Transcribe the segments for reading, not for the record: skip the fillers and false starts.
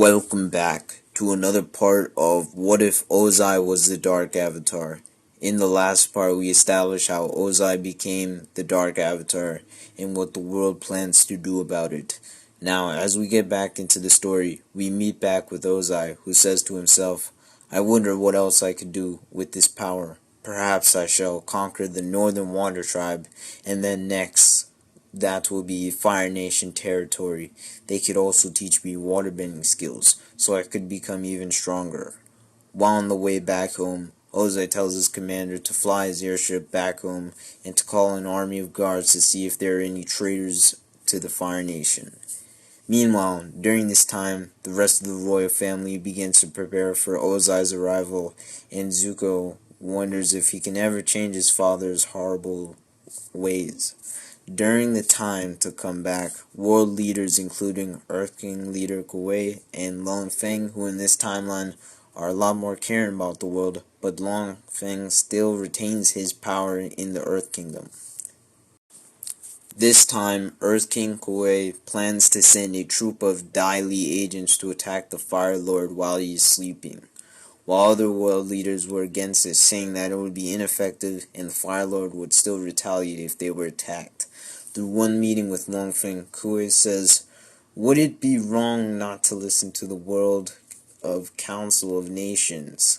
Welcome back to another part of What If Ozai Was the Dark Avatar. In the last part, we established how Ozai became the Dark Avatar and what the world plans to do about it. Now, as we get back into the story, we meet back with Ozai, who says to himself, I wonder what else I could do with this power. Perhaps I shall conquer the Northern Water Tribe, and then next, that will be Fire Nation territory. They could also teach me waterbending skills, so I could become even stronger. While on the way back home, Ozai tells his commander to fly his airship back home and to call an army of guards to see if there are any traitors to the Fire Nation. Meanwhile, during this time, the rest of the royal family begins to prepare for Ozai's arrival, and Zuko wonders if he can ever change his father's horrible ways. During the time to come back, world leaders including Earth King leader Kuei and Long Feng, who in this timeline are a lot more caring about the world, but Long Feng still retains his power in the Earth Kingdom. This time, Earth King Kuei plans to send a troop of Dai Li agents to attack the Fire Lord while he is sleeping, while other world leaders were against it, saying that it would be ineffective and the Fire Lord would still retaliate if they were attacked. Through one meeting with Long Feng, Kuei says, would it be wrong not to listen to the World of Council of Nations?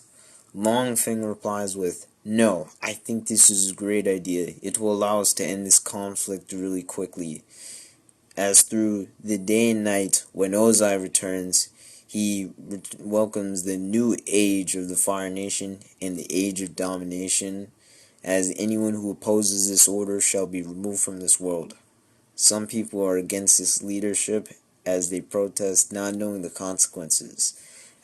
Long Feng replies with, no, I think this is a great idea. It will allow us to end this conflict really quickly. As through the day and night, when Ozai returns, he welcomes the new age of the Fire Nation and the age of domination, as anyone who opposes this order shall be removed from this world. Some people are against this leadership as they protest, not knowing the consequences.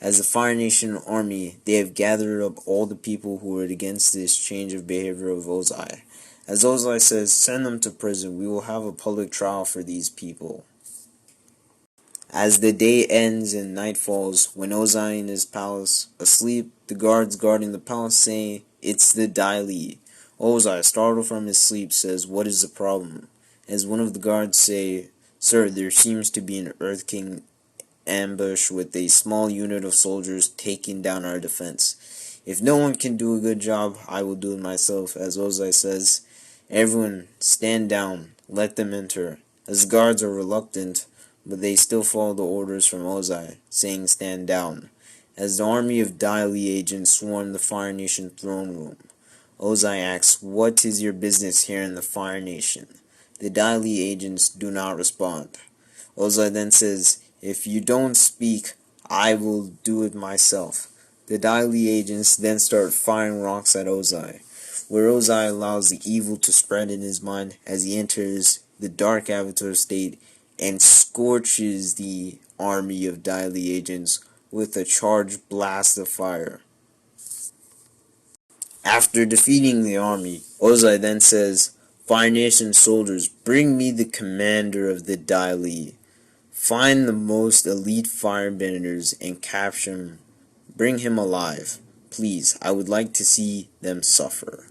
As the Fire Nation army, they have gathered up all the people who are against this change of behavior of Ozai. As Ozai says, send them to prison. We will have a public trial for these people. As the day ends and night falls, when Ozai in his palace asleep, the guards guarding the palace say, it's the Dai Li. Ozai, startled from his sleep, says, what is the problem? As one of the guards say, sir, there seems to be an Earth King ambush with a small unit of soldiers taking down our defense. If no one can do a good job, I will do it myself. As Ozai says, everyone stand down, let them enter. As the guards are reluctant, but they still follow the orders from Ozai, saying stand down. As the army of Dai Li agents swarm the Fire Nation throne room, Ozai asks, what is your business here in the Fire Nation? The Dai Li agents do not respond. Ozai then says, if you don't speak, I will do it myself. The Dai Li agents then start firing rocks at Ozai, where Ozai allows the evil to spread in his mind as he enters the Dark Avatar state and scorches the army of Dai Li agents with a charged blast of fire. After defeating the army, Ozai then says, Fire Nation soldiers, bring me the commander of the Dai Li. Find the most elite firebenders and capture him. Bring him alive. Please, I would like to see them suffer.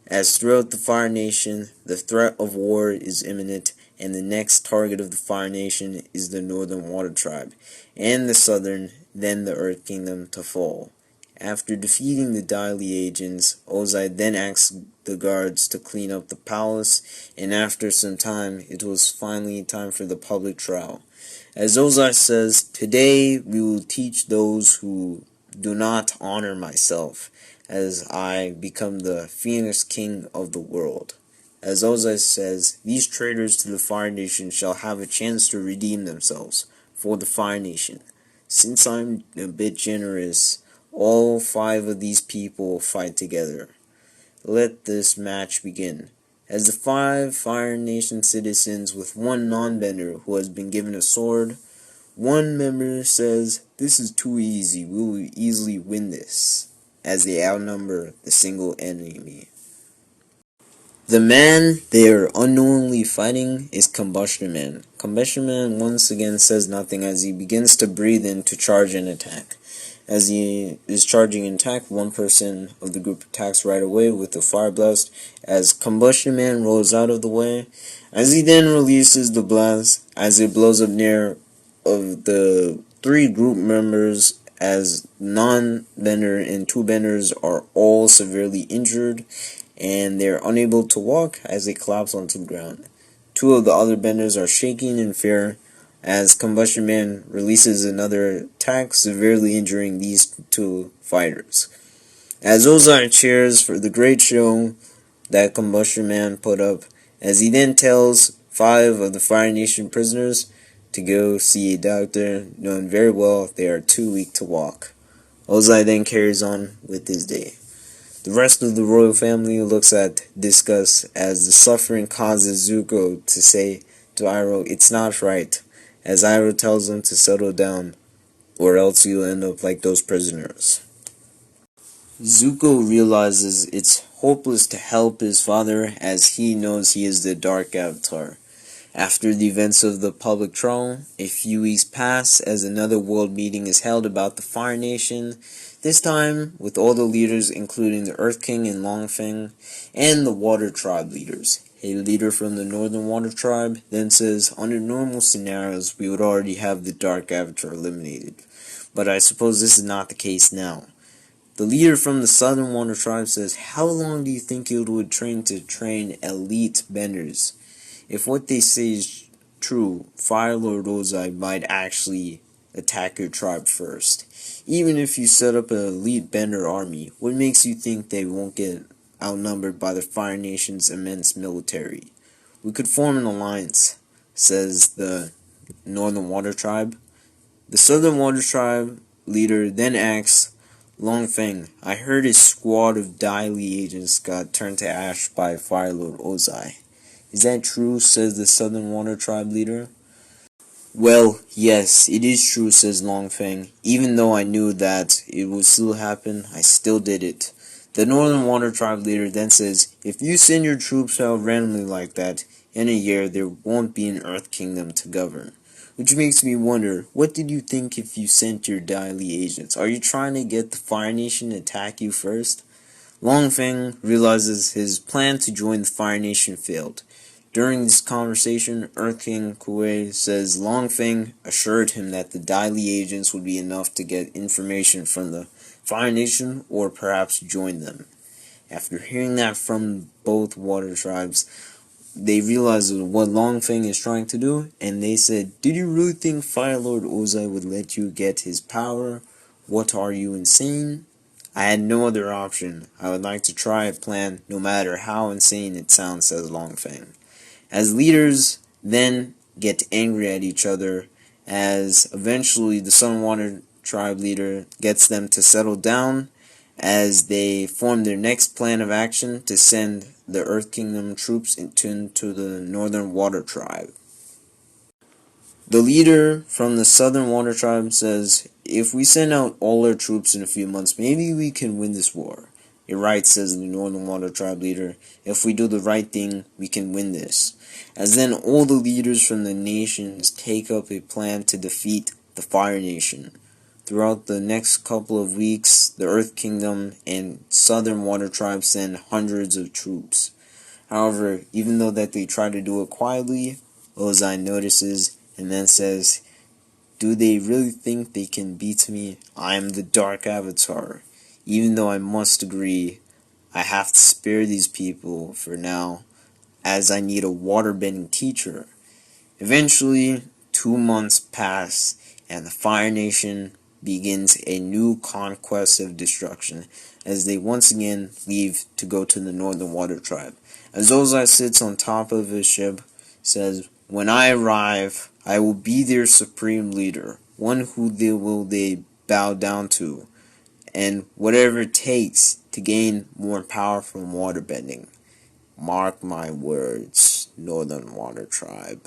As throughout the Fire Nation, the threat of war is imminent, and the next target of the Fire Nation is the Northern Water Tribe, and the Southern, then the Earth Kingdom, to fall. After defeating the Dai Li agents, Ozai then asked the guards to clean up the palace, and after some time, it was finally time for the public trial. As Ozai says, today we will teach those who do not honor myself, as I become the Phoenix King of the world. As Ozai says, these traitors to the Fire Nation shall have a chance to redeem themselves for the Fire Nation. Since I'm a bit generous, all 5 of these people fight together. Let this match begin. As the 5 Fire Nation citizens with 1 non-bender who has been given a sword, one member says, this is too easy, we will easily win this, as they outnumber the single enemy. The man they are unknowingly fighting is Combustion Man. Combustion Man once again says nothing as he begins to breathe in to charge and attack. As he is charging an attack, one person of the group attacks right away with a fire blast as Combustion Man rolls out of the way. As he then releases the blast, as it blows up near of the three group members as non-bender and two benders are all severely injured, and they're unable to walk as they collapse onto the ground. Two of the other benders are shaking in fear as Combustion Man releases another attack, severely injuring these two fighters. As Ozai cheers for the great show that Combustion Man put up, as he then tells five of the Fire Nation prisoners to go see a doctor, knowing very well they are too weak to walk. Ozai then carries on with his day. The rest of the royal family looks at disgust as the suffering causes Zuko to say to Iroh, "It's not right," as Iroh tells him to settle down, or else you'll end up like those prisoners. Zuko realizes it's hopeless to help his father as he knows he is the Dark Avatar. After the events of the public trial, a few weeks pass as another world meeting is held about the Fire Nation, this time with all the leaders including the Earth King and Longfeng, and the Water Tribe leaders. A leader from the Northern Water Tribe then says, under normal scenarios we would already have the Dark Avatar eliminated, but I suppose this is not the case now. The leader from the Southern Water Tribe says, how long do you think it would train to train elite benders? If what they say is true, Fire Lord Ozai might actually attack your tribe first. Even if you set up an elite bender army, what makes you think they won't get outnumbered by the Fire Nation's immense military? We could form an alliance, says the Northern Water Tribe. The Southern Water Tribe leader then asks Longfeng, I heard a squad of Dai Li agents got turned to ash by Fire Lord Ozai. Is that true, says the Southern Water Tribe leader. Well, yes, it is true, says Longfeng. Even though I knew that it would still happen, I still did it. The Northern Water Tribe leader then says, if you send your troops out randomly like that, in a year there won't be an Earth Kingdom to govern. Which makes me wonder, what did you think if you sent your Dai Li agents? Are you trying to get the Fire Nation to attack you first? Longfeng realizes his plan to join the Fire Nation failed. During this conversation, Earth King Kuei says Longfeng assured him that the Dai Li agents would be enough to get information from the Fire Nation or perhaps join them. After hearing that from both water tribes, they realized what Longfeng is trying to do, and they said, did you really think Fire Lord Ozai would let you get his power? What, are you insane? I had no other option. I would like to try a plan, no matter how insane it sounds, says Longfeng. As leaders then get angry at each other, as eventually the Sunwater tribe leader gets them to settle down, as they form their next plan of action to send the Earth Kingdom troops into the Northern Water Tribe. The leader from the Southern Water Tribe says, if we send out all our troops in a few months, maybe we can win this war. You're right, says the Northern Water Tribe leader. If we do the right thing, we can win this. As then all the leaders from the nations take up a plan to defeat the Fire Nation. Throughout the next couple of weeks, the Earth Kingdom and Southern Water Tribe send hundreds of troops. However, even though that they try to do it quietly, Ozai notices and then says, do they really think they can beat me? I am the Dark Avatar. Even though I must agree, I have to spare these people for now, as I need a waterbending teacher. Eventually, 2 months pass, and the Fire Nation begins a new conquest of destruction, as they once again leave to go to the Northern Water Tribe. As Ozai sits on top of his ship, says, when I arrive, I will be their supreme leader, one who they bow down to, and whatever it takes to gain more power from waterbending. Mark my words, Northern Water Tribe.